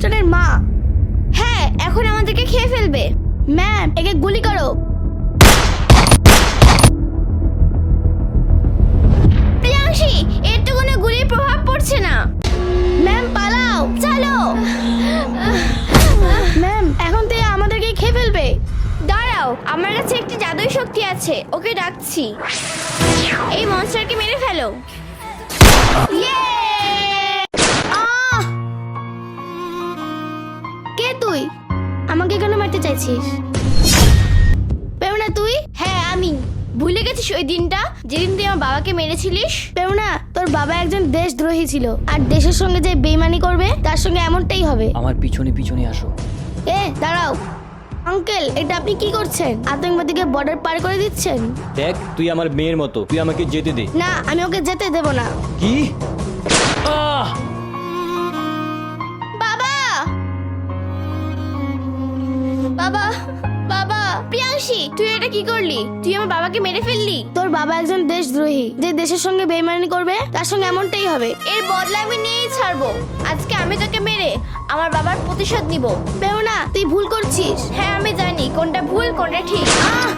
মনস্টারের মা। হ্যাঁ, এখন আমাদেরকে খেয়ে ফেলবে। ম্যাম, একে গুলি করো। প্রিয়াংশী, এর তো কোনো গুলির প্রভাব পড়ছে না। ম্যাম পালাও। চলো। ম্যাম, এখন তো আমাদেরকে খেয়ে ফেলবে। দাঁড়াও, আমার কাছে একটি জাদুই শক্তি আছে, ওকে ডাকছি। এই মনস্টারকে মেরে ফেলো। আহ! কে তুই? আমাকে কেন মারতে চাইছিস? পেউনা তুই? হ্যাঁ আমি। ভুলে গেছিস ওই দিনটা যেদিন তুই আমার বাবাকে মেরেছিলিস? পেউনা, তোর বাবা একজন দেশদ্রোহী ছিল, আর দেশের সঙ্গে যে বেইমানি করবে তার সঙ্গে এমনটাই হবে। আমার পিছনে পিছনে আসো। দাঁড়াও আঙ্কেল, এটা আপনি কি করছেন? আতঙ্কবাদীকে বর্ডার পার করে দিচ্ছেন। দেখ, তুই আমার মেয়ের মতো, তুই আমাকে যেতে দে। না, আমি ওকে যেতে দেব না। কি? আহ! বাবা, বাবা, বাবা। প্রিয়াংশী, তুই এটা কি করলি? তুই আমার বাবাকে মেরে ফেললি। তোর বাবা একজন দেশদ্রোহী, যে দেশের সঙ্গে বেইমানি করবে তার সঙ্গে এমনটাই হবে। এর বদলা আমি নিয়েই ছাড়বো। আজকে আমি তোকে মেরে আমার বাবার প্রতিশোধ নিব। পেউনা, তুই ভুল করছিস। হ্যাঁ, আমি জানি কোনটা ভুল কোনটা ঠিক। আহ!